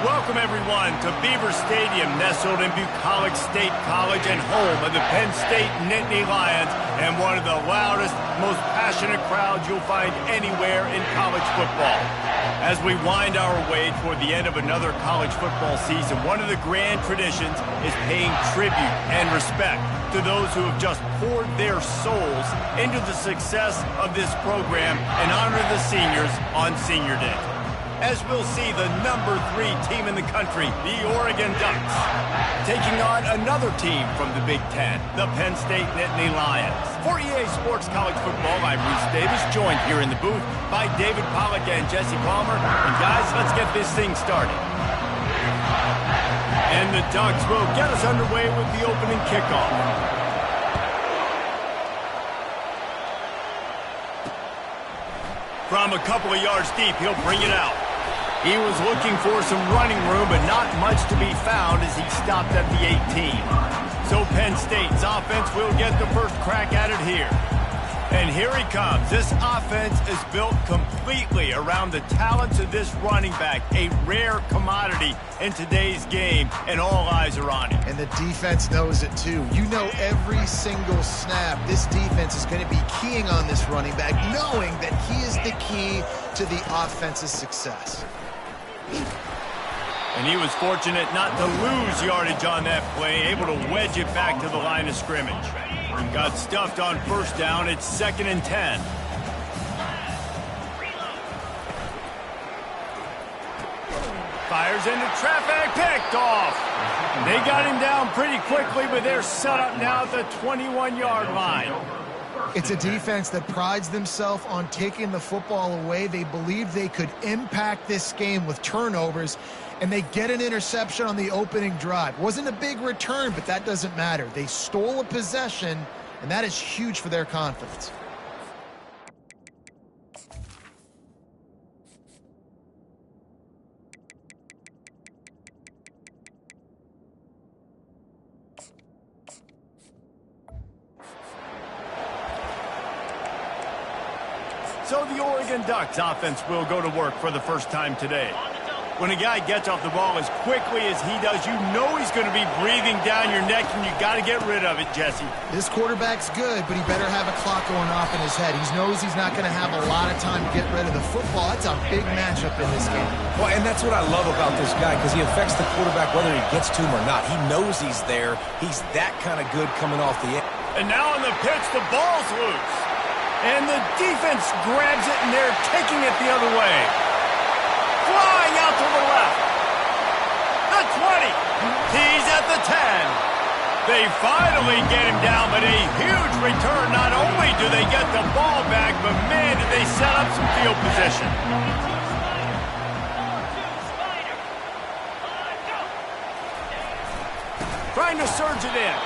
Welcome, everyone, to Beaver Stadium, nestled in Bucolic State College and home of the Penn State Nittany Lions, and one of the loudest, most passionate crowds you'll find anywhere in college football. As we wind our way toward the end of another college football season, one of the grand traditions is paying tribute and respect to those who have just poured their souls into the success of this program and honor the seniors on Senior Day. As we'll see the number 3 team in the country, the Oregon Ducks, taking on another team from the Big Ten, the Penn State Nittany Lions. For EA Sports College Football, I'm Bruce Davis, joined here in the booth by David Pollack and Jesse Palmer. And guys, let's get this thing started. And the Ducks will get us underway with the opening kickoff. From a couple of yards deep, he'll bring it out. He was looking for some running room, but not much to be found as he stopped at the 18. So Penn State's offense will get the first crack at it here. And here he comes. This offense is built completely around the talents of this running back, a rare commodity in today's game, and all eyes are on him. And the defense knows it too. You know every single snap, this defense is going to be keying on this running back, knowing that he is the key to the offense's success. And he was fortunate not to lose yardage on that play, able to wedge it back to the line of scrimmage. And got stuffed on first down. It's 2nd and 10. Fires into traffic, picked off. They got him down pretty quickly, but they're set up now at the 21-yard line. It's a defense that prides themselves on taking the football away. They believe they could impact this game with turnovers, and they get an interception on the opening drive. Wasn't a big return, but that doesn't matter. They stole a possession, and that is huge for their confidence. So the Oregon Ducks offense will go to work for the first time today. When a guy gets off the ball as quickly as he does, you know he's going to be breathing down your neck, and you got to get rid of it, Jesse. This quarterback's good, but he better have a clock going off in his head. He knows he's not going to have a lot of time to get rid of the football. That's a big matchup in this game. Well, and that's what I love about this guy, because he affects the quarterback whether he gets to him or not. He knows he's there. He's that kind of good coming off the end. And now on the pitch, the ball's loose. And the defense grabs it, and they're taking it the other way. Flying out to the left. The 20. He's at the 10. They finally get him down, but a huge return. Not only do they get the ball back, but man, did they set up some field position. Trying to surge it in.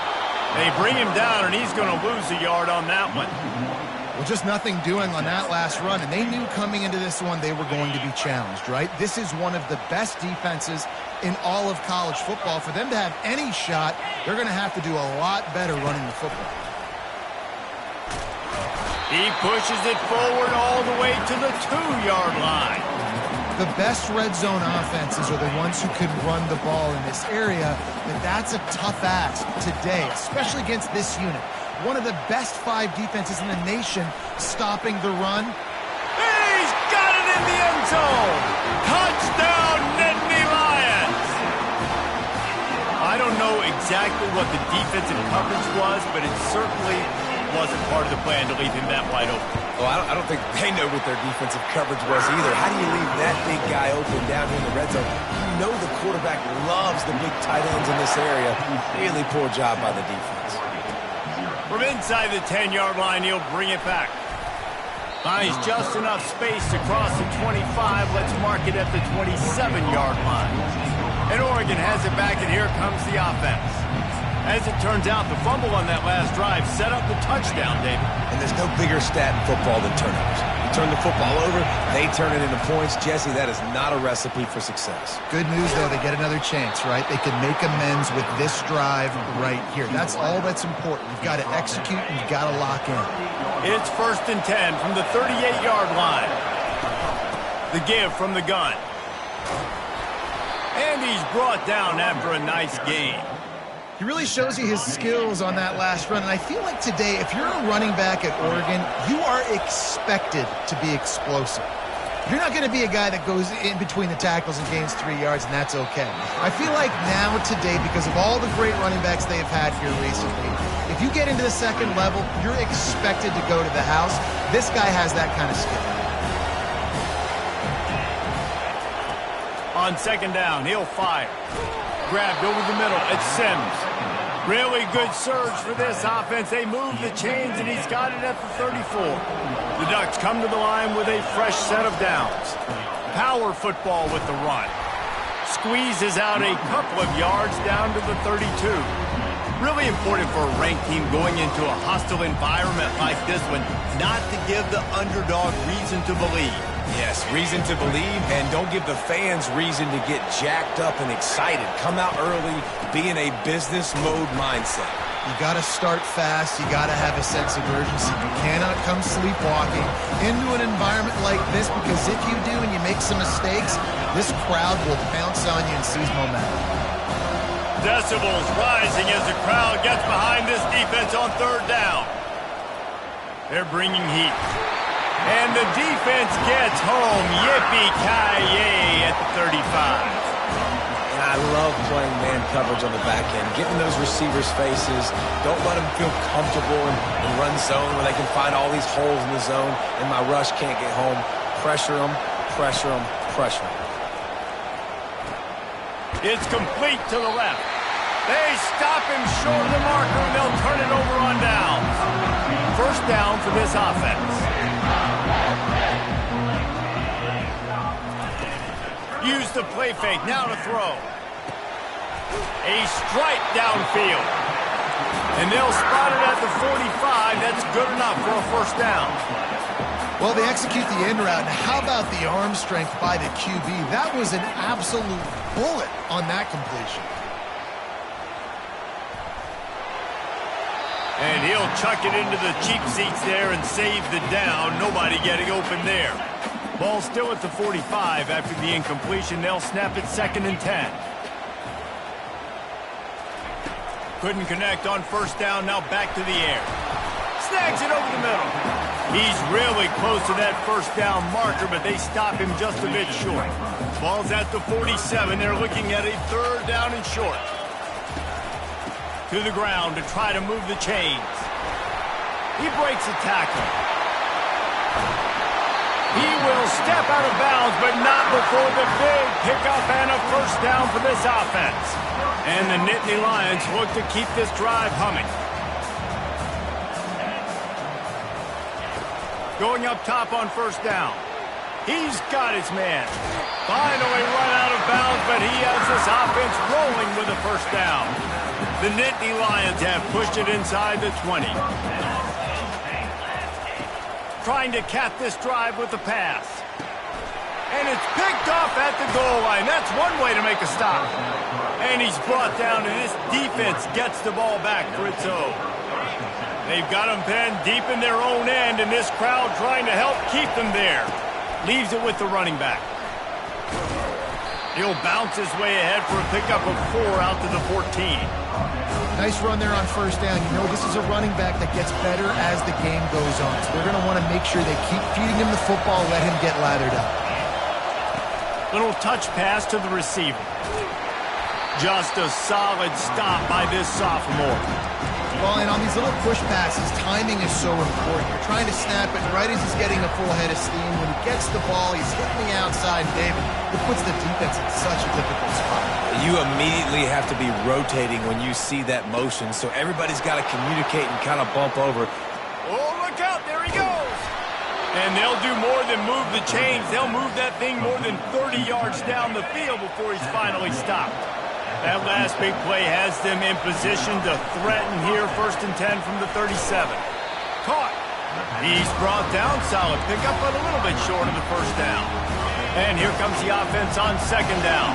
They bring him down, and he's going to lose a yard on that one. Well, just nothing doing on that last run, and they knew coming into this one they were going to be challenged, right? This is one of the best defenses in all of college football. For them to have any shot, they're going to have to do a lot better running the football. He pushes it forward all the way to the 2-yard line. The best red zone offenses are the ones who can run the ball in this area, but that's a tough ask today, especially against this unit. One of the best 5 defenses in the nation stopping the run. He's got it in the end zone. Touchdown, Nittany Lions. I don't know exactly what the defensive coverage was, but it certainly wasn't part of the plan to leave him that wide open. Well, I don't think they know what their defensive coverage was either. How do you leave that big guy open down here in the red zone? You know the quarterback loves the big tight ends in this area. Really poor job by the defense. From inside the 10-yard line, he'll bring it back. Finds just enough space to cross the 25. Let's mark it at the 27-yard line. And Oregon has it back, and here comes the offense. As it turns out, the fumble on that last drive set up the touchdown, David. And there's no bigger stat in football than turnovers. You turn the football over, they turn it into points. Jesse, that is not a recipe for success. Good news, though, they get another chance, right? They can make amends with this drive right here. That's all that's important. You've got to execute, and you've got to lock in. It's 1st and 10 from the 38-yard line. The give from the gun. And And he's brought down after a nice gain. He really shows you his skills on that last run. And I feel like today, if you're a running back at Oregon, you are expected to be explosive. You're not going to be a guy that goes in between the tackles and gains 3 yards, and that's okay. I feel like now, today, because of all the great running backs they have had here recently, if you get into the second level, you're expected to go to the house. This guy has that kind of skill. On second down, he'll fire. Grabbed over the middle. It's Sims. Really good surge for this offense. They move the chains, and he's got it at the 34. The Ducks come to the line with a fresh set of downs. Power football with the run. Squeezes out a couple of yards down to the 32. Really important for a ranked team going into a hostile environment like this one, not to give the underdog reason to believe. Yes, reason to believe, and don't give the fans reason to get jacked up and excited. Come out early, be in a business mode mindset. You got to start fast. You got to have a sense of urgency. You cannot come sleepwalking into an environment like this, because if you do and you make some mistakes, this crowd will pounce on you and seize momentum. Decibels rising as the crowd gets behind this defense on third down. They're bringing heat. And the defense gets home. Yippee-ki-yay at the 35. And I love playing man coverage on the back end, getting those receivers' faces. Don't let them feel comfortable in run zone where they can find all these holes in the zone and my rush can't get home. Pressure them, pressure them, pressure them. It's complete to the left. They stop him short of the marker, and they'll turn it over on downs. First down for this offense. Use the play fake, now to throw. A strike downfield. And they'll spot it at the 45. That's good enough for a first down. Well, they execute the end route. And how about the arm strength by the QB? That was an absolute bullet on that completion. And he'll chuck it into the cheap seats there and save the down. Nobody getting open there. Ball still at the 45 after the incompletion. They'll snap it 2nd and 10. Couldn't connect on first down. Now back to the air. Snags it over the middle. He's really close to that first down marker, but they stop him just a bit short. Ball's at the 47. They're looking at a 3rd down and short. To the ground to try to move the chains. He breaks a tackle. He will step out of bounds, but not before the big pickup and a first down for this offense. And the Nittany Lions look to keep this drive humming. Going up top on first down. He's got his man. Finally run out of bounds, but he has this offense rolling with a first down. The Nittany Lions have pushed it inside the 20. Trying to cap this drive with the pass. And it's picked off at the goal line. That's one way to make a stop. And he's brought down, and this defense gets the ball back for its own. They've got him pinned deep in their own end, and this crowd trying to help keep them there. Leaves it with the running back. He'll bounce his way ahead for a pickup of 4 out to the 14. Nice run there on first down. You know, this is a running back that gets better as the game goes on. So they're going to want to make sure they keep feeding him the football, let him get lathered up. Little touch pass to the receiver. Just a solid stop by this sophomore. Well, and on these little push passes, timing is so important. You're trying to snap it right as he's getting a full head of steam. When he gets the ball, he's hitting the outside. David, it puts the defense in such a difficult spot. You immediately have to be rotating when you see that motion, so everybody's got to communicate and kind of bump over. Oh, look out, there he goes. And they'll do more than move the chains. They'll move that thing more than 30 yards down the field before he's finally stopped. That last big play has them in position to threaten here, 1st and 10 from the 37. Caught. He's brought down, solid pickup, but a little bit short of the first down. And here comes the offense on 2nd down.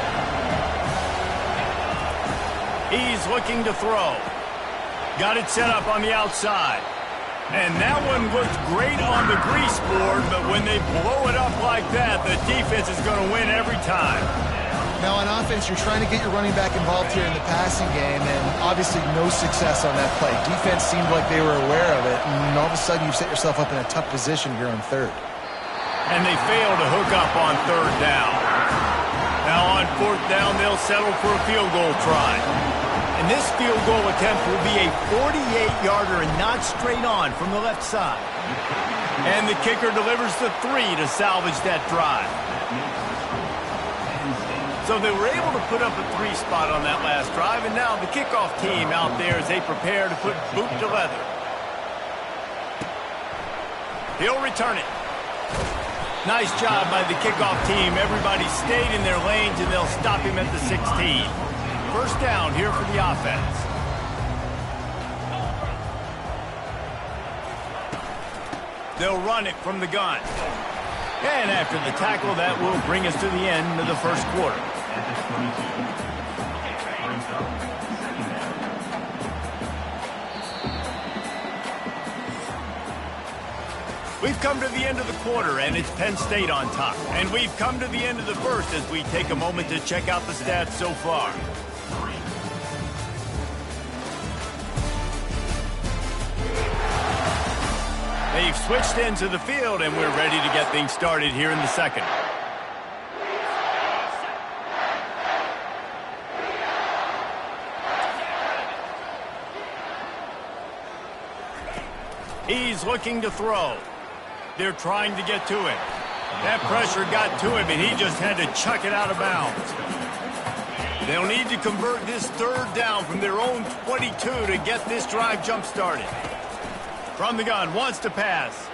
He's looking to throw. Got it set up on the outside. And that one looked great on the grease board, but when they blow it up like that, the defense is going to win every time. Now on offense, you're trying to get your running back involved here in the passing game, and obviously no success on that play. Defense seemed like they were aware of it, and all of a sudden you've set yourself up in a tough position here on third. And they fail to hook up on third down. Now on fourth down, they'll settle for a field goal try. And this field goal attempt will be a 48-yarder and not straight on from the left side. And the kicker delivers the 3 to salvage that drive. So they were able to put up a 3 spot on that last drive, and now the kickoff team out there as they prepare to put boot to leather. He'll return it. Nice job by the kickoff team. Everybody stayed in their lanes, and they'll stop him at the 16. First down here for the offense. They'll run it from the gun. And after the tackle, that will bring us to the end of the first quarter. We've come to the end of the quarter, and it's Penn State on top. And we've come to the end of the first as we take a moment to check out the stats so far. They've switched into the field, and we're ready to get things started here in the second. He's looking to throw. They're trying to get to him. That pressure got to him, and he just had to chuck it out of bounds. They'll need to convert this third down from their own 22 to get this drive jump-started. From the gun, wants to pass.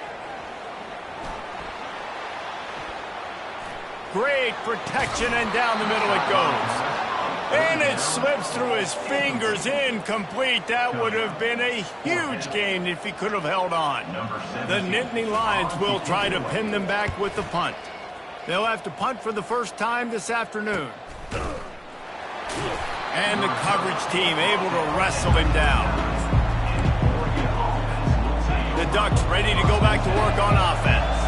Great protection, and down the middle it goes. And it slips through his fingers, incomplete. That would have been a huge gain if he could have held on. The Nittany Lions will try to pin them back with the punt. They'll have to punt for the first time this afternoon. And the coverage team able to wrestle him down. The Ducks ready to go back to work on offense.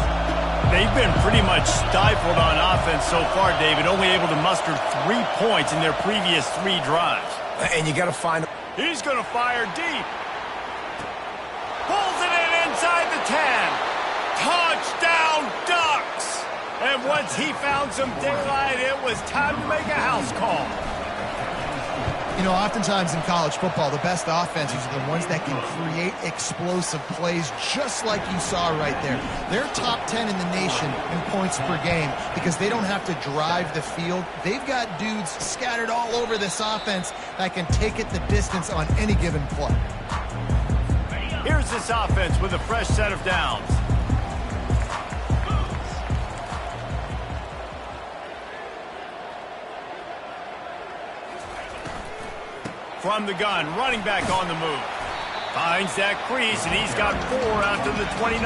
They've been pretty much stifled on offense so far, David, only able to muster 3 points in their previous 3 drives. And you got to find... He's going to fire deep. Pulls it in inside the 10. Touchdown, Ducks! And once he found some daylight, it was time to make a house call. You know, oftentimes in college football, the best offenses are the ones that can create explosive plays, just like you saw right there. They're top 10 in the nation in points per game because they don't have to drive the field. They've got dudes scattered all over this offense that can take it the distance on any given play. Here's this offense with a fresh set of downs. From the gun, running back on the move. Finds that crease, and he's got 4 out to the 29.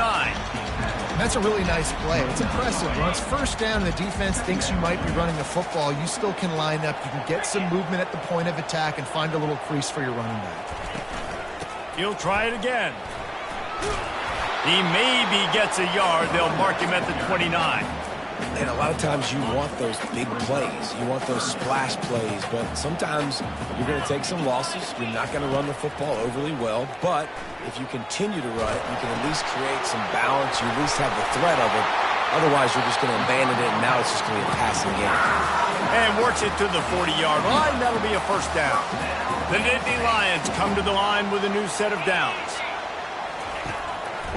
That's a really nice play. It's impressive. Once first down and the defense thinks you might be running the football, you still can line up. You can get some movement at the point of attack and find a little crease for your running back. He'll try it again. He maybe gets a yard. They'll mark him at the 29. And a lot of times you want those big plays. You want those splash plays. But sometimes you're going to take some losses. You're not going to run the football overly well. But if you continue to run it, you can at least create some balance. You at least have the threat of it. Otherwise, you're just going to abandon it, and now it's just going to be a passing game. And works it to the 40-yard line. That'll be a first down. The Nittany Lions come to the line with a new set of downs.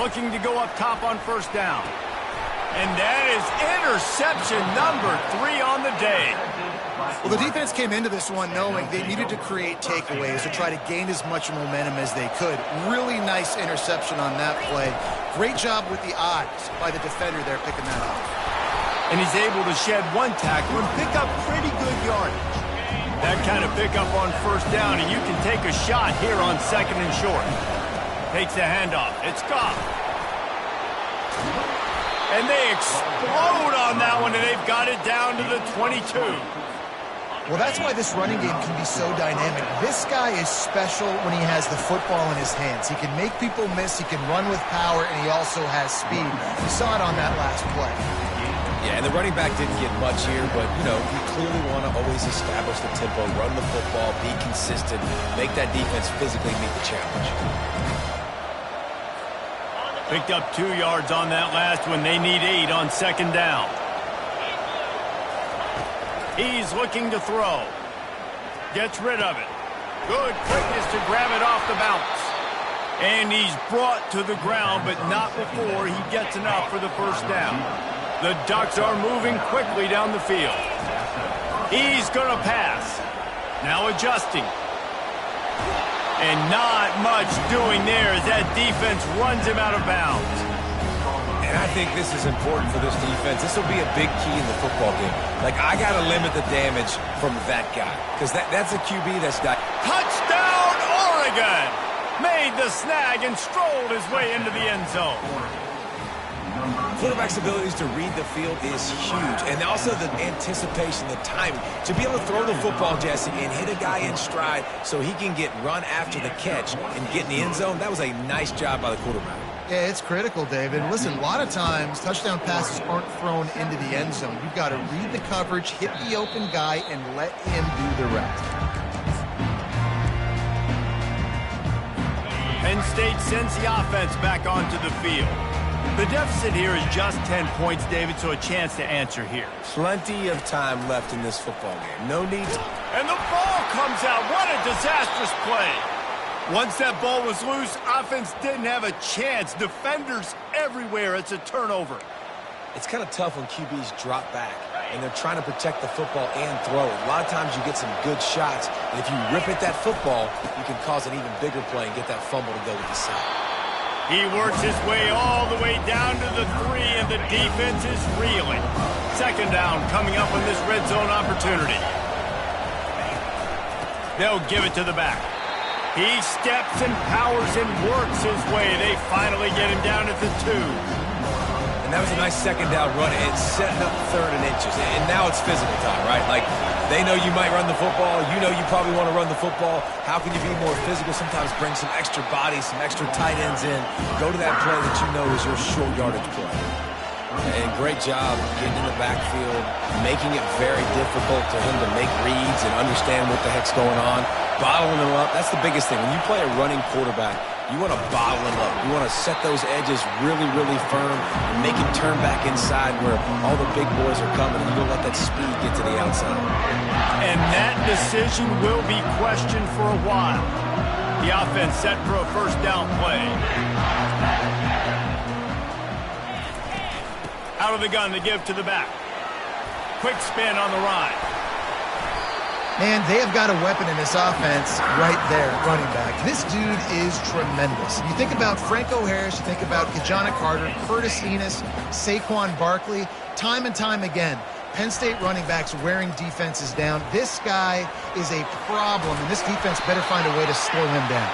Looking to go up top on first down. And that is interception number 3 on the day. Well, the defense came into this one knowing they needed to create takeaways to try to gain as much momentum as they could. Really nice interception on that play. Great job with the eyes by the defender there picking that up. And he's able to shed 1 tackle and pick up pretty good yardage. That kind of pickup on first down, and you can take a shot here on second and short. Takes the handoff. It's Goff. And they explode on that one, and they've got it down to the 22. Well, that's why this running game can be so dynamic. This guy is special when he has the football in his hands. He can make people miss, he can run with power, and he also has speed. We saw it on that last play. Yeah, and the running back didn't get much here, but, you know, you clearly want to always establish the tempo, run the football, be consistent, make that defense physically meet the challenge. Picked up 2 yards on that last one. They need 8 on second down. He's looking to throw. Gets rid of it. Good quickness to grab it off the bounce. And he's brought to the ground, but not before he gets enough for the first down. The Ducks are moving quickly down the field. He's going to pass. Now adjusting. And not much doing there as that defense runs him out of bounds. And I think this is important for this defense. This will be a big key in the football game. Like, I got to limit the damage from that guy. Because that's a QB that's not... Touchdown, Oregon! Made the snag and strolled his way into the end zone. Quarterback's abilities to read the field is huge. And also the anticipation, the timing. To be able to throw the football, Jesse, and hit a guy in stride so he can get run after the catch and get in the end zone, that was a nice job by the quarterback. Yeah, it's critical, David. Listen, a lot of times touchdown passes aren't thrown into the end zone. You've got to read the coverage, hit the open guy, and let him do the rest. Penn State sends the offense back onto the field. The deficit here is just 10 points, David, so a chance to answer here. Plenty of time left in this football game. No need to... And the ball comes out. What a disastrous play. Once that ball was loose, offense didn't have a chance. Defenders everywhere. It's a turnover. It's kind of tough when QBs drop back and they're trying to protect the football and throw it. A lot of times you get some good shots, and if you rip at that football, you can cause an even bigger play and get that fumble to go with the side. He works his way all the way down to the 3, and the defense is reeling. Second down coming up on this red zone opportunity. They'll give it to the back. He steps and powers and works his way. They finally get him down at the 2. And that was a nice second down run, and setting up 3rd and inches. And now it's physical time, right? Like, they know you might run the football. You know you probably want to run the football. How can you be more physical? Sometimes bring some extra bodies, some extra tight ends in. Go to that play that you know is your short yardage play. And great job getting in the backfield, making it very difficult for him to make reads and understand what the heck's going on. Bottling him up, that's the biggest thing. When you play a running quarterback, you want to bottle him up. You want to set those edges really, really firm and make him turn back inside where all the big boys are coming, and you don't let that speed get to the outside. And that decision will be questioned for a while. The offense set for a first down play. Out of the gun to give to the back. Quick spin on the ride. Man, they have got a weapon in this offense right there, running back. This dude is tremendous. You think about Franco Harris, you think about Kajana Carter, Curtis Enos, Saquon Barkley, time and time again. Penn State running backs wearing defenses down. This guy is a problem, and this defense better find a way to slow him down.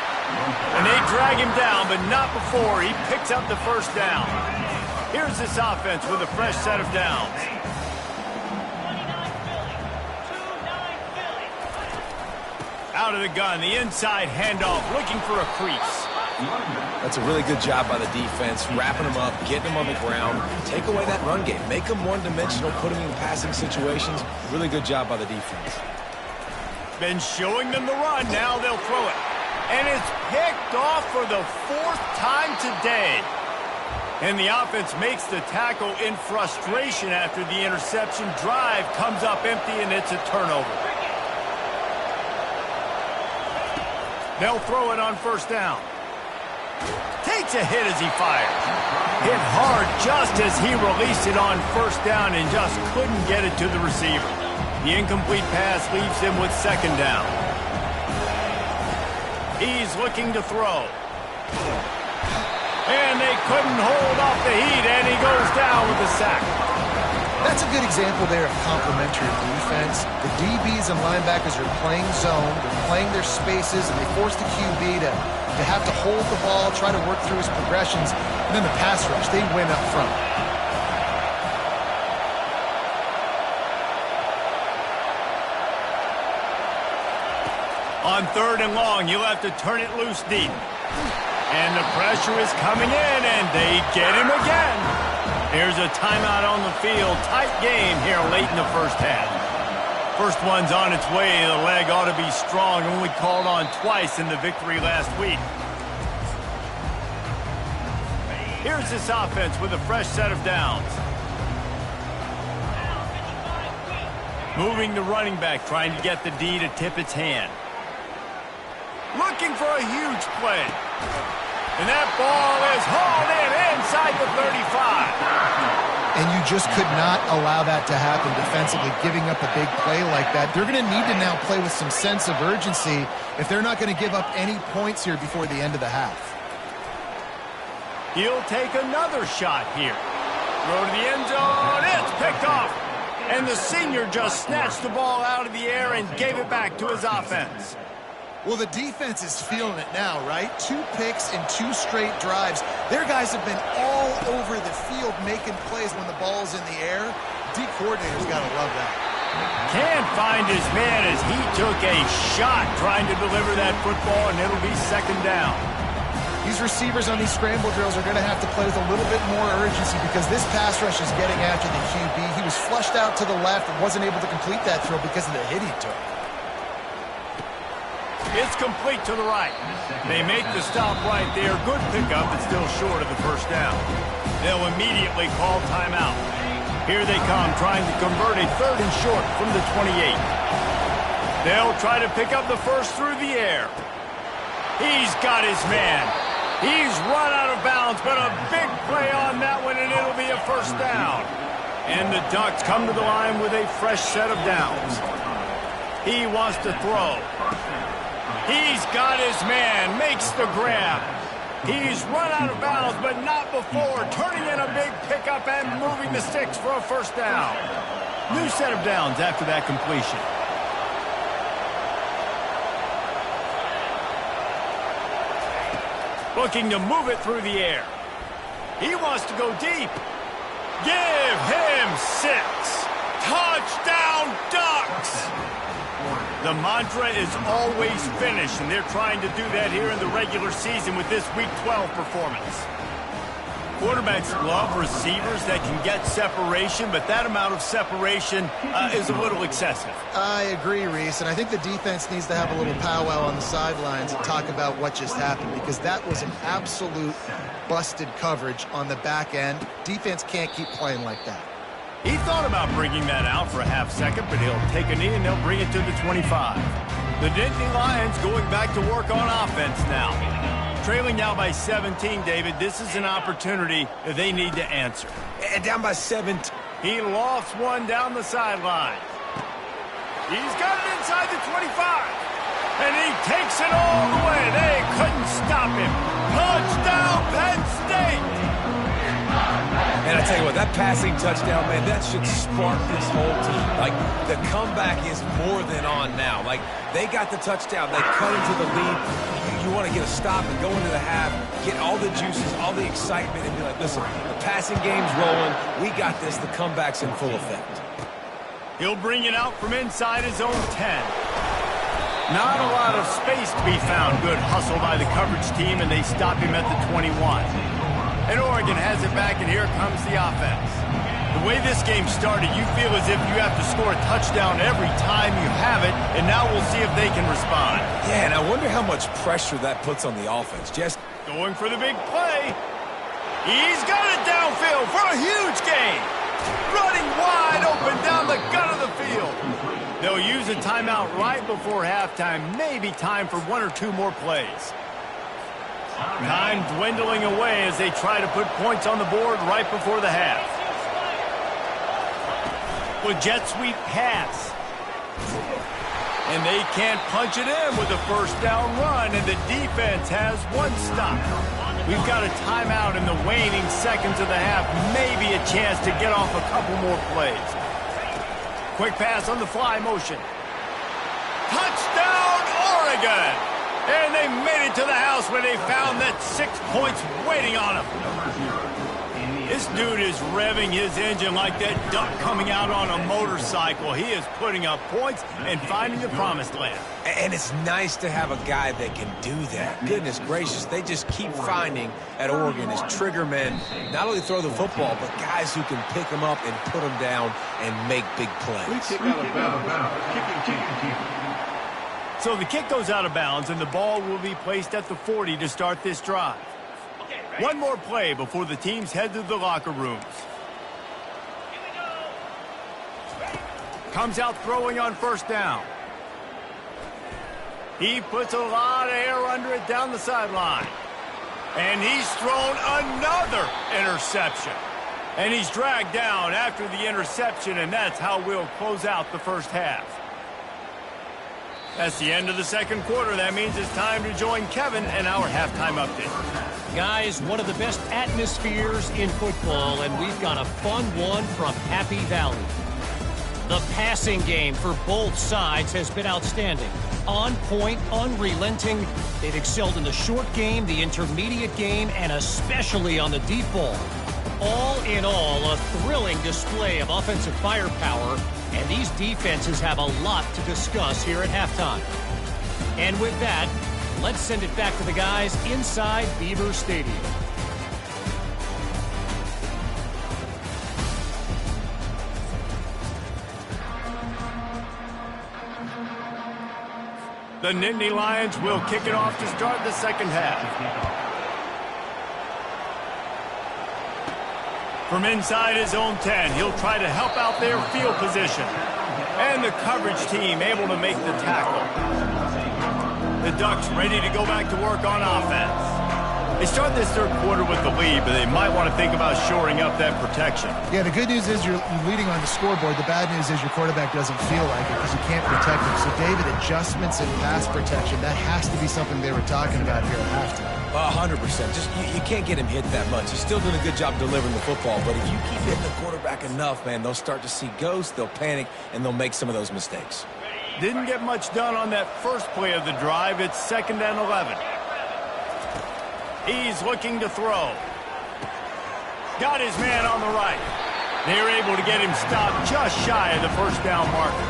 And they drag him down, but not before he picks up the first down. Here's this offense with a fresh set of downs. Out of the gun, the inside handoff, looking for a crease. That's a really good job by the defense, wrapping them up, getting them on the ground. Take away that run game. Make them one-dimensional, put them in passing situations. Really good job by the defense. Been showing them the run, now they'll throw it. And it's picked off for the 4th time today. And the offense makes the tackle in frustration after the interception. Drive comes up empty, and it's a turnover. They'll throw it on first down. Takes a hit as he fires. Hit hard just as he released it on first down and just couldn't get it to the receiver. The incomplete pass leaves him with second down. He's looking to throw. And they couldn't hold off the heat, and he goes down with a sack. That's a good example there of complementary defense. The DBs and linebackers are playing zone, they're playing their spaces, and they force the QB to have to hold the ball, try to work through his progressions, and then the pass rush, they win up front. On 3rd and long, you'll have to turn it loose deep. And the pressure is coming in, and they get him again. Here's a timeout on the field. Tight game here late in the first half. First one's on its way. The leg ought to be strong. Only called on twice in the victory last week. Here's this offense with a fresh set of downs. Moving the running back, trying to get the D to tip its hand. Looking for a huge play. And that ball is hauled in inside the 35. And you just could not allow that to happen defensively, giving up a big play like that. They're going to need to now play with some sense of urgency if they're not going to give up any points here before the end of the half. He'll take another shot here. Throw to the end zone. It's picked off. And the senior just snatched the ball out of the air and gave it back to his offense. Well, the defense is feeling it now, right? 2 picks in 2 straight drives. Their guys have been all over the field making plays when the ball's in the air. D coordinator's got to love that. Can't find his man as he took a shot trying to deliver that football, and it'll be second down. These receivers on these scramble drills are going to have to play with a little bit more urgency because this pass rush is getting after the QB. He was flushed out to the left and wasn't able to complete that throw because of the hit he took. It's complete to the right. They make the stop right there. Good pickup, but still short of the first down. They'll immediately call timeout. Here they come, trying to convert a 3rd and short from the 28. They'll try to pick up the first through the air. He's got his man. He's run out of bounds, but a big play on that one, and it'll be a first down. And the Ducks come to the line with a fresh set of downs. He wants to throw. He's got his man, makes the grab. He's run out of bounds, but not before, turning in a big pickup and moving the sticks for a first down. New set of downs after that completion. Looking to move it through the air. He wants to go deep. Give him 6. Touchdown, Ducks! The mantra is always finish, and they're trying to do that here in the regular season with this Week 12 performance. Quarterbacks love receivers that can get separation, but that amount of separation is a little excessive. I agree, Reese, and I think the defense needs to have a little powwow on the sidelines and talk about what just happened, because that was an absolute busted coverage on the back end. Defense can't keep playing like that. He thought about bringing that out for a half second, but he'll take a knee and they'll bring it to the 25. The Nittany Lions going back to work on offense now. Trailing now by 17, David. This is an opportunity that they need to answer. And down by 7. He lofts one down the sideline. He's got it inside the 25. And he takes it all the way. They couldn't stop him. Touchdown, Penn State! And I tell you what, that passing touchdown, man, that should spark this whole team. Like, the comeback is more than on now. Like, they got the touchdown. They cut into the lead. You want to get a stop and go into the half, get all the juices, all the excitement, and be like, listen, the passing game's rolling. We got this. The comeback's in full effect. He'll bring it out from inside his own 10. Not a lot of space to be found. Good hustle by the coverage team, and they stop him at the 21. And Oregon has it back, and here comes the offense. The way this game started, you feel as if you have to score a touchdown every time you have it, and now we'll see if they can respond. Yeah, and I wonder how much pressure that puts on the offense. Just going for the big play. He's got it downfield for a huge gain. Running wide open down the gut of the field. They'll use a timeout right before halftime. Maybe time for 1 or 2 more plays. Time dwindling away as they try to put points on the board right before the half. With jet sweep pass. And they can't punch it in with a first down run, and the defense has 1 stop. We've got a timeout in the waning seconds of the half. Maybe a chance to get off a couple more plays. Quick pass on the fly motion. Touchdown, Oregon! And they made it to the house where they found that 6 points waiting on them. This dude is revving his engine like that duck coming out on a motorcycle. He is putting up points and finding the promised land. And it's nice to have a guy that can do that. Goodness gracious, they just keep finding at Oregon as trigger men, not only throw the football, but guys who can pick them up and put them down and make big plays. So the kick goes out of bounds, and the ball will be placed at the 40 to start this drive. One more play before the teams head to the locker rooms. Comes out throwing on first down. He puts a lot of air under it down the sideline. And he's thrown another interception. And he's dragged down after the interception, and that's how we'll close out the first half. That's the end of the second quarter. That means it's time to join Kevin and our halftime update. Guys, one of the best atmospheres in football, and we've got a fun one from Happy Valley. The passing game for both sides has been outstanding. On point, unrelenting. They've excelled in the short game, the intermediate game, and especially on the deep ball. All in all, a thrilling display of offensive firepower, and these defenses have a lot to discuss here at halftime. And with that, let's send it back to the guys inside Beaver Stadium. The Nittany Lions will kick it off to start the second half. From inside his own 10, he'll try to help out their field position. And the coverage team able to make the tackle. The Ducks ready to go back to work on offense. They start this third quarter with the lead, but they might want to think about shoring up that protection. Yeah, the good news is you're leading on the scoreboard. The bad news is your quarterback doesn't feel like it because you can't protect him. So, David, adjustments in pass protection, that has to be something they were talking about here at halftime. 100%. Just you can't get him hit that much. He's still doing a good job delivering the football, but if you keep hitting the quarterback enough, man, they'll start to see ghosts, they'll panic, and they'll make some of those mistakes. Didn't get much done on that first play of the drive. It's 2nd and 11. He's looking to throw. Got his man on the right. They're able to get him stopped just shy of the first down marker.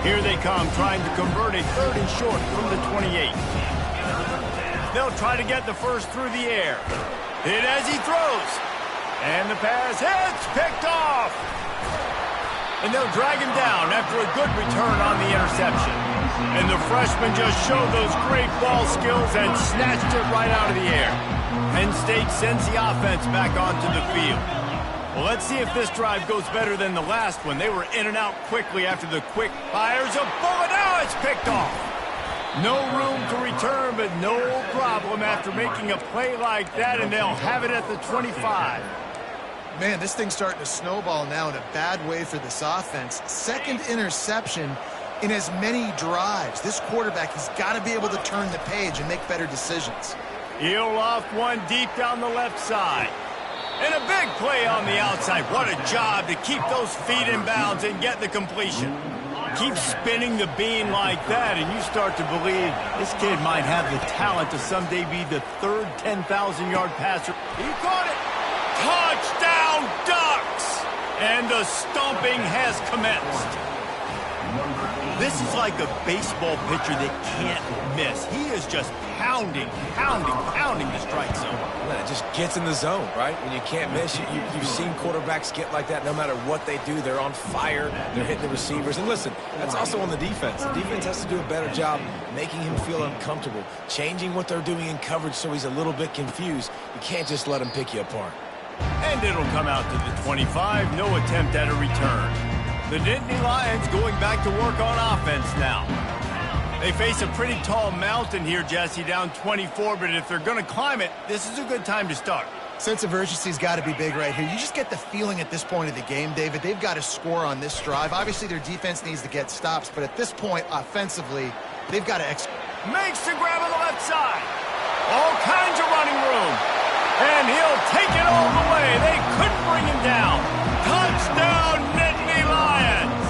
Here they come, trying to convert a 3rd and short from the 28. They'll try to get the first through the air. Hit as he throws. And the pass hits, picked off. And they'll drag him down after a good return on the interception. And the freshman just showed those great ball skills and snatched it right out of the air. Penn State sends the offense back onto the field. Well, let's see if this drive goes better than the last one. They were in and out quickly after the quick fires a bullet. Now it's picked off. No room to return, but no problem after making a play like that, and they'll have it at the 25. Man, this thing's starting to snowball now in a bad way for this offense. Second interception in as many drives. This quarterback has got to be able to turn the page and make better decisions. He'll loft one deep down the left side. And a big play on the outside. What a job to keep those feet in bounds and get the completion. Keep spinning the bean like that, and you start to believe this kid might have the talent to someday be the 3rd 10,000-yard passer. He caught it. Touchdown, Ducks! And the stomping has commenced. This is like a baseball pitcher that can't miss. He is just pounding the strike zone. Well, it just gets in the zone, right? When you can't miss, you've seen quarterbacks get like that no matter what they do. They're on fire. They're hitting the receivers. And listen, that's also on the defense. The defense has to do a better job making him feel uncomfortable, changing what they're doing in coverage so he's a little bit confused. You can't just let him pick you apart. And it'll come out to the 25. No attempt at a return. The Nittany Lions going back to work on offense now. They face a pretty tall mountain here, Jesse, down 24, but if they're going to climb it, this is a good time to start. Sense of urgency's got to be big right here. You just get the feeling at this point of the game, David, they've got to score on this drive. Obviously, their defense needs to get stops, but at this point, offensively, they've got to execute. Makes the grab on the left side. All kinds of running room. And he'll take it all the way. They couldn't bring him down. Touchdown, Nittany Lions.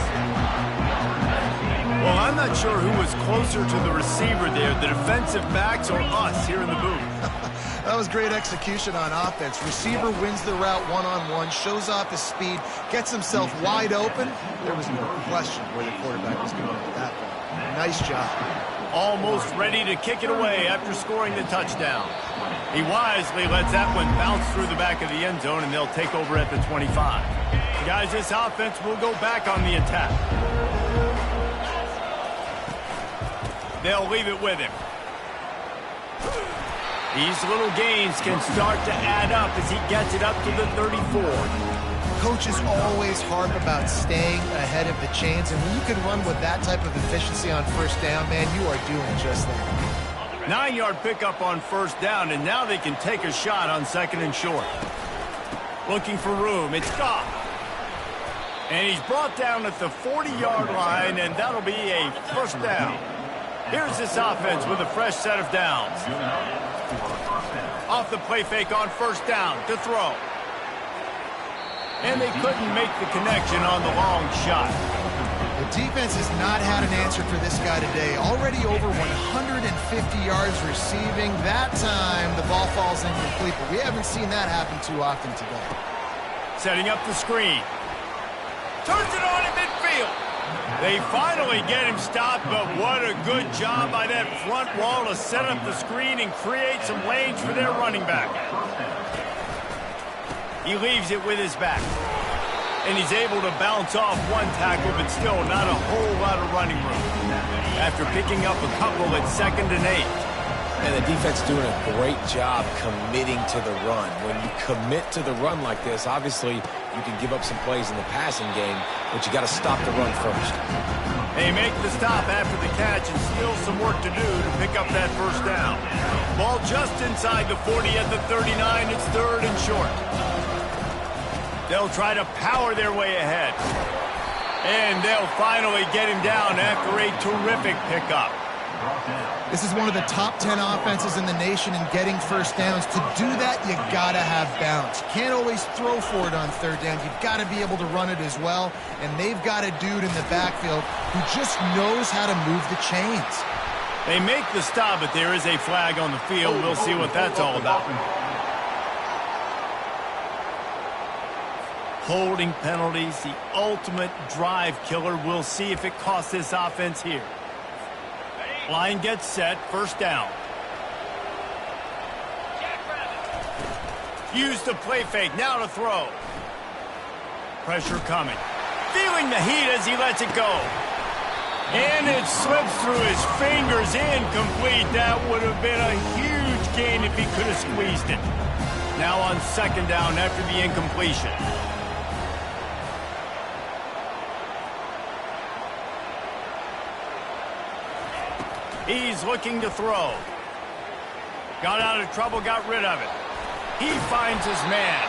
Well, I'm not sure who was closer to the receiver there, the defensive backs or us here in the booth. That was great execution on offense. Receiver wins the route one-on-one, shows off his speed, gets himself wide open. There was no question where the quarterback was going with that ball. Nice job. Almost ready to kick it away after scoring the touchdown. He wisely lets that one bounce through the back of the end zone, and they'll take over at the 25. Guys, this offense will go back on the attack. They'll leave it with him. These little gains can start to add up as he gets it up to the 34. Coaches always harp about staying ahead of the chains, and when you can run with that type of efficiency on first down, man, you are doing just that. 9-yard pickup on first down, and now they can take a shot on second and short. Looking for room. It's Goff. And he's brought down at the 40-yard line, and that'll be a first down. Here's this offense with a fresh set of downs. Off the play fake on first down to throw. And they couldn't make the connection on the long shot. The defense has not had an answer for this guy today. Already over 150 yards receiving. That time, the ball falls incomplete, but we haven't seen that happen too often today. Setting up the screen. Turns it on in midfield. They finally get him stopped, but what a good job by that front wall to set up the screen and create some lanes for their running back. He leaves it with his back. And he's able to bounce off one tackle, but still not a whole lot of running room. After picking up a couple at 2nd and 8. And the defense doing a great job committing to the run. When you commit to the run like this, obviously you can give up some plays in the passing game, but you got to stop the run first. They make the stop after the catch and still some work to do to pick up that first down. Ball just inside the 40 at the 39. It's 3rd and short. They'll try to power their way ahead. And they'll finally get him down after a terrific pickup. This is one of the top 10 offenses in the nation in getting first downs. To do that, you gotta have balance. You can't always throw for it on 3rd down. You've got to be able to run it as well. And they've got a dude in the backfield who just knows how to move the chains. They make the stop, but there is a flag on the field. We'll see what that's all about. Holding penalties, the ultimate drive killer. We'll see if it costs this offense here. Line gets set, first down. Use the play fake, now to throw. Pressure coming. Feeling the heat as he lets it go. And it slips through his fingers, incomplete. That would have been a huge gain if he could have squeezed it. Now on 2nd down after the incompletion. He's looking to throw. Got out of trouble, got rid of it. He finds his man.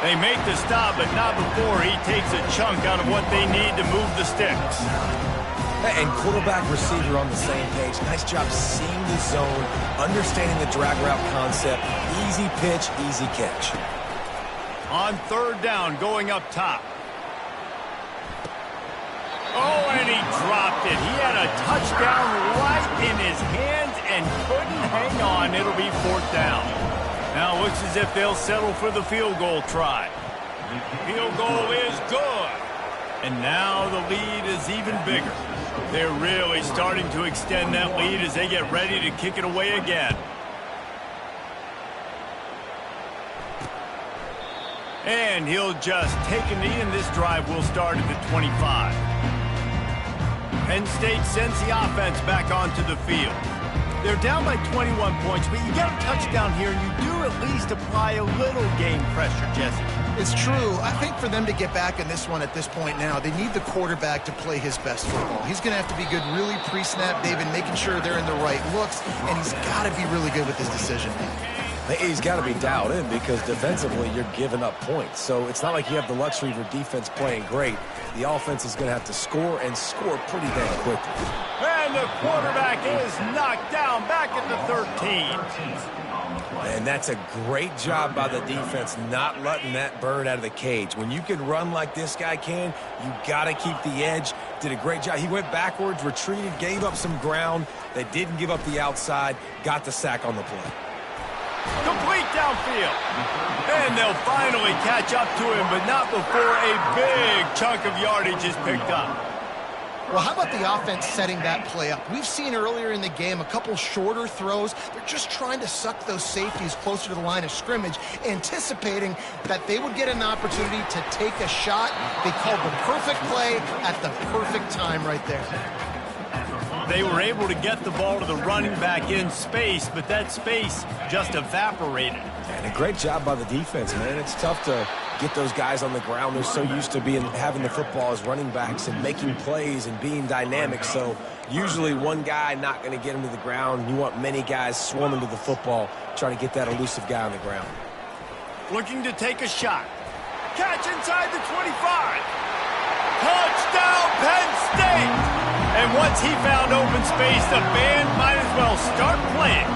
They make the stop, but not before he takes a chunk out of what they need to move the sticks. And quarterback receiver on the same page. Nice job seeing the zone, understanding the drag route concept. Easy pitch, easy catch. On 3rd down, going up top. Oh, and he dropped it. He had a touchdown right in his hands and couldn't hang on. It'll be 4th down. Now it looks as if they'll settle for the field goal try. Field goal is good. And now the lead is even bigger. They're really starting to extend that lead as they get ready to kick it away again. And he'll just take a knee, and this drive will start at the 25. Penn State sends the offense back onto the field. They're down by 21 points, but you get a touchdown here, and you do at least apply a little game pressure, Jesse. It's true. I think for them to get back in this one at this point now, they need the quarterback to play his best football. He's going to have to be good really pre-snap, David, making sure they're in the right looks, and he's got to be really good with his decision making. He's got to be dialed in because defensively you're giving up points. So it's not like you have the luxury of your defense playing great. The offense is going to have to score and score pretty damn quickly. And the quarterback is knocked down back at the 13. And that's a great job by the defense not letting that bird out of the cage. When you can run like this guy can, you got to keep the edge. Did a great job. He went backwards, retreated, gave up some ground. They didn't give up the outside, got the sack on the play. Complete downfield. And they'll finally catch up to him, but not before a big chunk of yardage is picked up. Well, how about the offense setting that play up? We've seen earlier in the game a couple shorter throws. They're just trying to suck those safeties closer to the line of scrimmage, anticipating that they would get an opportunity to take a shot. They called the perfect play at the perfect time right there. They were able to get the ball to the running back in space, but that space just evaporated. And a great job by the defense, man. It's tough to get those guys on the ground. They're so used to having the football as running backs and making plays and being dynamic. So usually one guy not going to get him to the ground. You want many guys swarming to the football, trying to get that elusive guy on the ground. Looking to take a shot. Catch inside the 25. Touchdown, Penn State! And once he found open space, the band might as well start playing.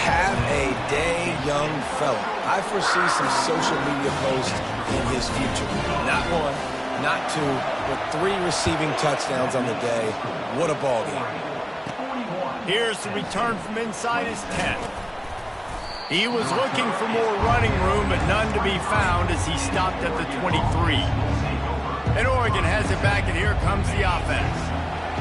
Have a day, young fella. I foresee some social media posts in his future. Not one, not two, but 3 receiving touchdowns on the day. What a ball game. Here's the return from inside his 10. He was looking for more running room, but none to be found as he stopped at the 23. And Oregon has it back, and here comes the offense.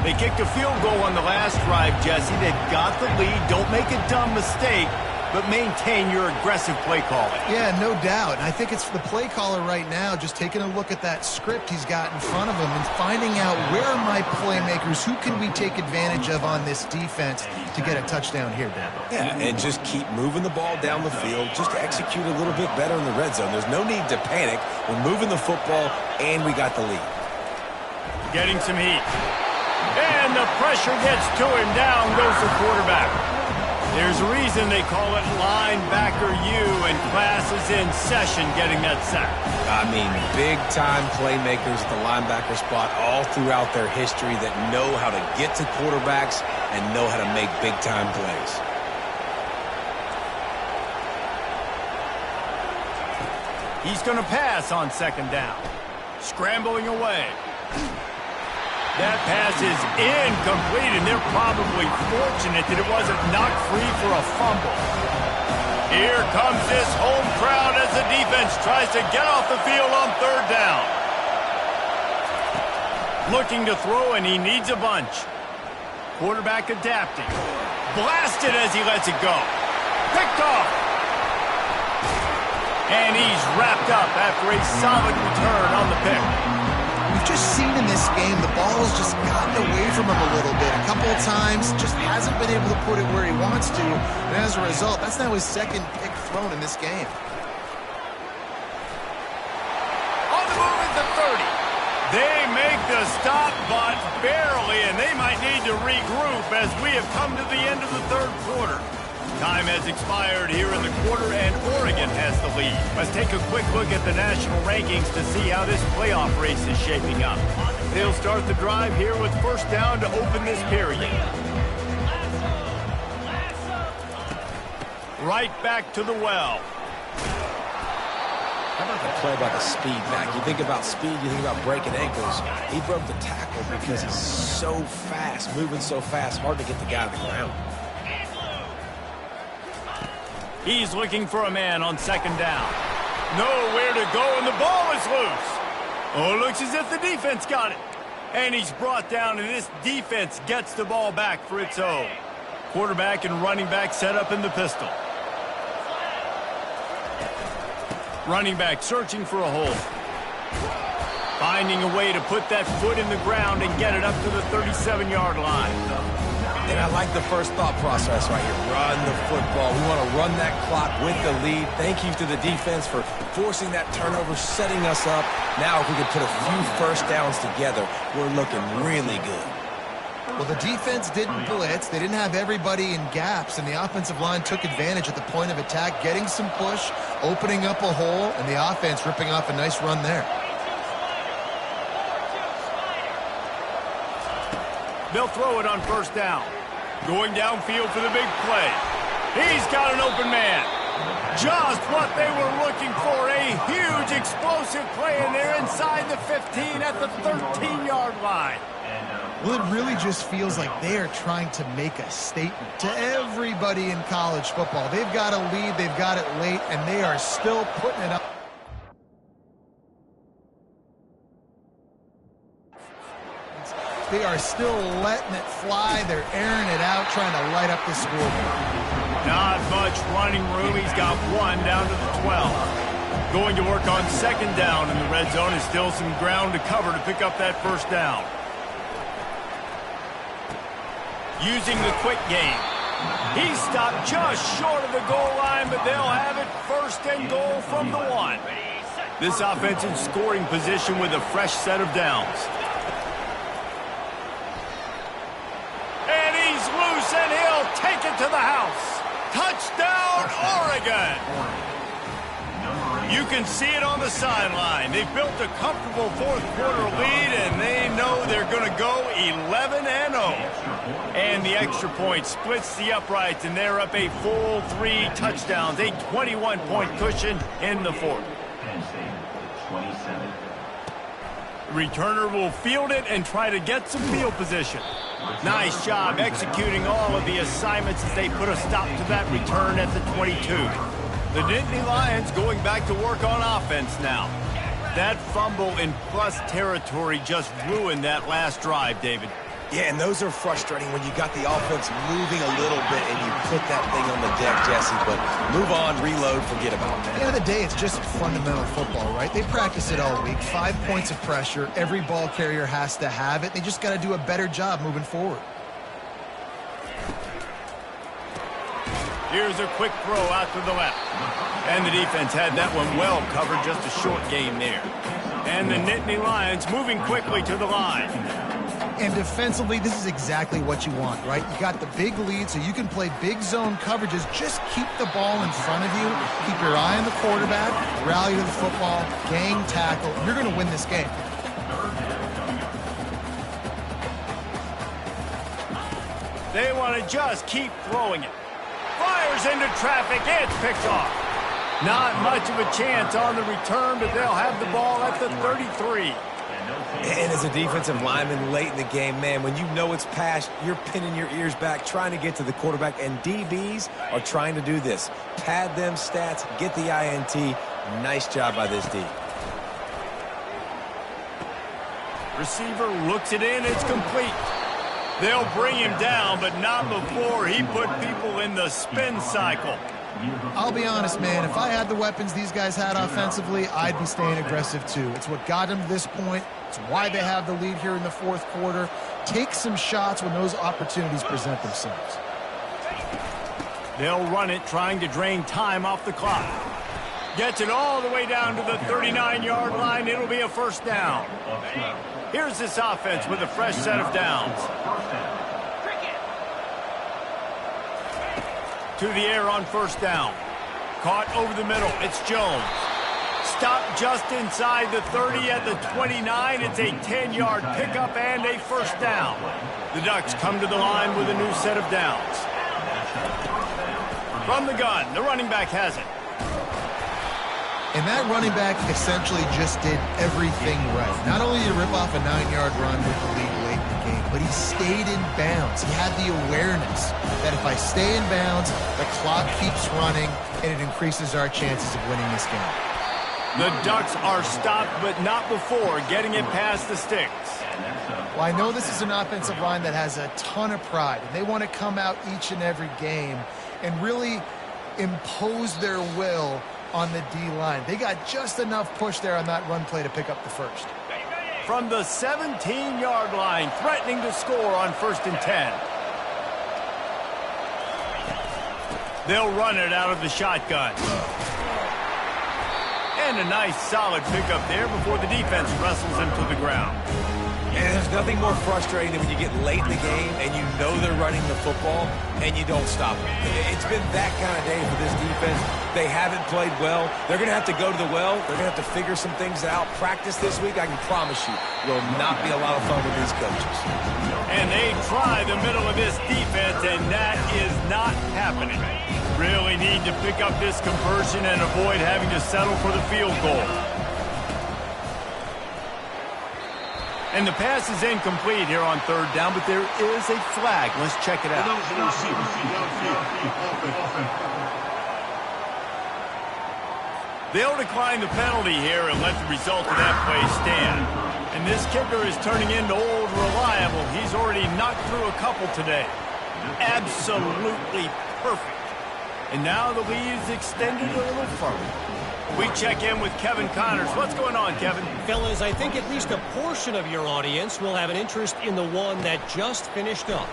They kicked a field goal on the last drive, Jesse. They've got the lead. Don't make a dumb mistake, but maintain your aggressive play calling. Yeah, no doubt. And I think it's the play caller right now just taking a look at that script he's got in front of him and finding out where are my playmakers, who can we take advantage of on this defense to get a touchdown here, Dan. Yeah, and just keep moving the ball down the field. Just execute a little bit better in the red zone. There's no need to panic. We're moving the football, and we got the lead. Getting some heat. And the pressure gets to him. Down goes the quarterback. There's a reason they call it linebacker U, and class is in session getting that sack. I mean, big-time playmakers at the linebacker spot all throughout their history that know how to get to quarterbacks and know how to make big-time plays. He's going to pass on second down. Scrambling away. That pass is incomplete, and they're probably fortunate that it wasn't knocked free for a fumble. Here comes this home crowd as the defense tries to get off the field on third down. Looking to throw, and he needs a bunch. Quarterback adapting. Blasted as he lets it go. Picked off. And he's wrapped up after a solid return on the pick. We've just seen in this game the ball has just gotten away from him a little bit. A couple of times, just hasn't been able to put it where he wants to. And as a result, that's now his second pick thrown in this game. On the move at the 30. They make the stop, but barely, and they might need to regroup as we have come to the end of the third quarter. Time has expired here in the quarter, and Oregon has the lead. Let's take a quick look at the national rankings to see how this playoff race is shaping up. They'll start the drive here with first down to open this period. Right back to the well. How about the play by the speed back? You think about speed, you think about breaking ankles. He broke the tackle because he's so fast, moving so fast, hard to get the guy on the ground. He's looking for a man on second down. Nowhere to go, and the ball is loose. Oh, it looks as if the defense got it. And he's brought down, and this defense gets the ball back for its own. Quarterback and running back set up in the pistol. Running back searching for a hole. Finding a way to put that foot in the ground and get it up to the 37-yard line. And I like the first thought process right here. Run the football. We want to run that clock with the lead. Thank you to the defense for forcing that turnover, setting us up. Now if we could put a few first downs together, we're looking really good. Well, the defense didn't blitz. They didn't have everybody in gaps, and the offensive line took advantage at the point of attack, getting some push, opening up a hole, and the offense ripping off a nice run there. They'll throw it on first down. Going downfield for the big play. He's got an open man. Just what they were looking for. A huge explosive play, and they're inside the 15 at the 13-yard line. Well, it really just feels like they are trying to make a statement to everybody in college football. They've got a lead, they've got it late, and they are still putting it up. They are still letting it fly. They're airing it out, trying to light up the scoreboard. Not much running room. He's got one down to the 12. Going to work on second down in the red zone. Is still some ground to cover to pick up that first down. Using the quick game. He stopped just short of the goal line, but they'll have it first and goal from the 1. This offense in scoring position with a fresh set of downs. And he's loose, and he'll take it to the house. Touchdown, Oregon! You can see it on the sideline. They've built a comfortable fourth-quarter lead, and they know they're going to go 11-0. And the extra point splits the uprights, and they're up a full 3 touchdowns, a 21-point cushion in the fourth. Penn State, 27. The returner will field it and try to get some field position. Nice job executing all of the assignments as they put a stop to that return at the 22. The Nittany Lions going back to work on offense now. That fumble in plus territory just ruined that last drive, David. Yeah, and those are frustrating when you got the offense moving a little bit and you put that thing on the deck, Jesse. But move on, reload, forget about it. At the end of the day, it's just fundamental football, right? They practice it all week. 5 points of pressure. Every ball carrier has to have it. They just got to do a better job moving forward. Here's a quick throw out to the left. And the defense had that one well covered, just a short gain there. And the Nittany Lions moving quickly to the line. And defensively, this is exactly what you want, right? You got the big lead, so you can play big zone coverages. Just keep the ball in front of you. Keep your eye on the quarterback. Rally to the football. Gang tackle. You're going to win this game. They want to just keep throwing it. Fires into traffic. It's picked off. Not much of a chance on the return, but they'll have the ball at the 33. And as a defensive lineman late in the game, man, when you know it's past, you're pinning your ears back, trying to get to the quarterback, and DBs are trying to do this. Pad them stats, get the INT. Nice job by this D. Receiver looks it in. It's complete. They'll bring him down, but not before he put people in the spin cycle. I'll be honest, man. If I had the weapons these guys had offensively, I'd be staying aggressive too. It's what got them to this point. It's why they have the lead here in the fourth quarter. Take some shots when those opportunities present themselves. They'll run it, trying to drain time off the clock. Gets it all the way down to the 39-yard line. It'll be a first down. Here's this offense with a fresh set of downs. To the air on first down. Caught over the middle. It's Jones. Stopped just inside the 30 at the 29. It's a 10-yard pickup and a first down. The Ducks come to the line with a new set of downs. From the gun, the running back has it. And that running back essentially just did everything right. Not only did he rip off a 9-yard run with the lead late in the game, but he stayed in bounds. He had the awareness that if I stay in bounds, the clock keeps running, and it increases our chances of winning this game. The Ducks are stopped, but not before getting it past the sticks. Well, I know this is an offensive line that has a ton of pride, and they want to come out each and every game and really impose their will on the D-line. They got just enough push there on that run play to pick up the first. From the 17-yard line, threatening to score on 1st and 10. They'll run it out of the shotgun. And a nice solid pickup there before the defense wrestles him to the ground. And there's nothing more frustrating than when you get late in the game and you know they're running the football and you don't stop them. It's been that kind of day for this defense. They haven't played well. They're going to have to go to the well. They're going to have to figure some things out. Practice this week, I can promise you, will not be a lot of fun with these coaches. And they try the middle of this defense, and that is not happening. Really need to pick up this conversion and avoid having to settle for the field goal. And the pass is incomplete here on third down, but there is a flag. Let's check it out. They'll decline the penalty here and let the result of that play stand. And this kicker is turning into old reliable. He's already knocked through a couple today. Absolutely perfect. And now the lead is extended a little further. We check in with Kevin Connors. What's going on, Kevin? Fellas, I think at least a portion of your audience will have an interest in the one that just finished up.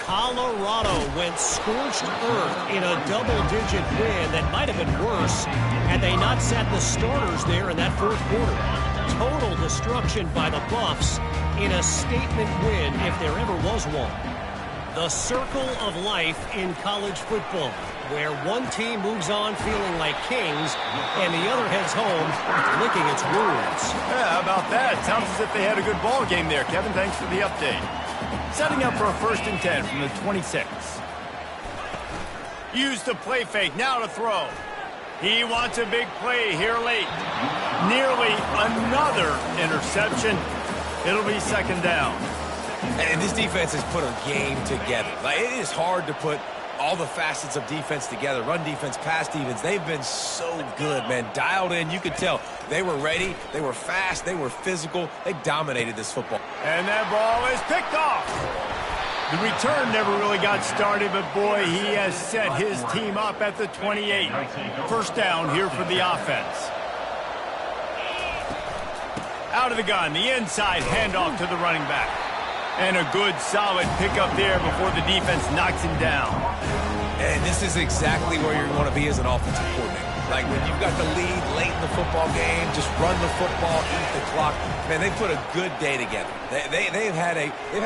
Colorado went scorched earth in a double-digit win that might have been worse had they not sat the starters there in that fourth quarter. Total destruction by the Buffs in a statement win if there ever was one. The circle of life in college football, where one team moves on feeling like kings and the other heads home licking its wounds. Yeah, how about that? Sounds as if they had a good ball game there, Kevin. Thanks for the update. Setting up for a 1st and 10 from the 26. Use the play fake, now to throw. He wants a big play here late. Nearly another interception. It'll be 2nd down. And this defense has put a game together. Like, it is hard to put all the facets of defense together. Run defense, pass defense. They've been so good, man. Dialed in. You could tell they were ready. They were fast. They were physical. They dominated this football. And that ball is picked off. The return never really got started, but boy, he has set his team up at the 28. 1st down here for the offense. Out of the gun, the inside handoff to the running back. And a good, solid pickup there before the defense knocks him down. And this is exactly where you want to be as an offensive coordinator. Like, when you've got the lead late in the football game, just run the football, eat the clock. Man, they put a good day together. They've had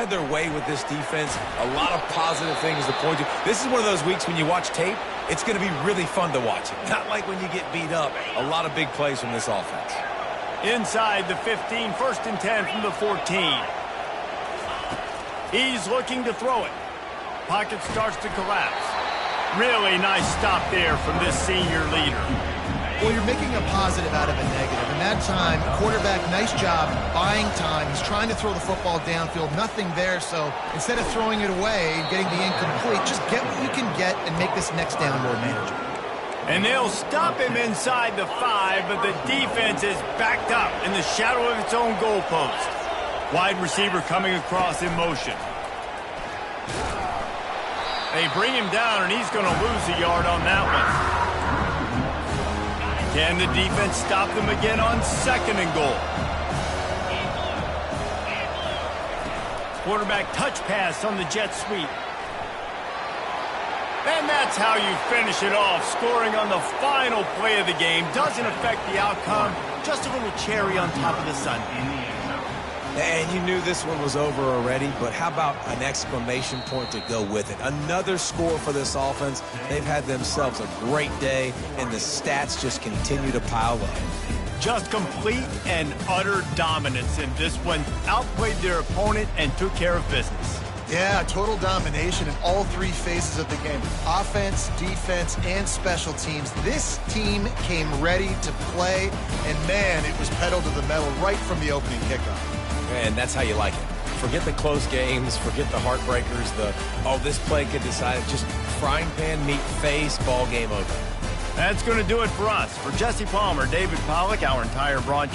their way with this defense. A lot of positive things to point to. This is one of those weeks when you watch tape, it's going to be really fun to watch it. Not like when you get beat up. A lot of big plays from this offense. Inside the 15, 1st and 10 from the 14. He's looking to throw it. Pocket starts to collapse. Really nice stop there from this senior leader. Well, you're making a positive out of a negative. And that time, quarterback, nice job buying time. He's trying to throw the football downfield. Nothing there, so instead of throwing it away and getting the incomplete, just get what you can get and make this next down more manageable. And they'll stop him inside the 5, but the defense is backed up in the shadow of its own goalpost. Wide receiver coming across in motion. They bring him down, and he's going to lose a yard on that one. Can the defense stop them again on 2nd and goal? Quarterback touch pass on the jet sweep. And that's how you finish it off. Scoring on the final play of the game doesn't affect the outcome. Just a little cherry on top of the sundae. And you knew this one was over already, but how about an exclamation point to go with it? Another score for this offense. They've had themselves a great day, and the stats just continue to pile up. Just complete and utter dominance in this one. Outplayed their opponent and took care of business. Yeah, total domination in all 3 phases of the game. Offense, defense, and special teams. This team came ready to play, and man, it was pedal to the metal right from the opening kickoff. And that's how you like it. Forget the close games, forget the heartbreakers, this play could decide it. Just frying pan meet face, ball game over. That's going to do it for us. For Jesse Palmer, David Pollack, our entire broadcast.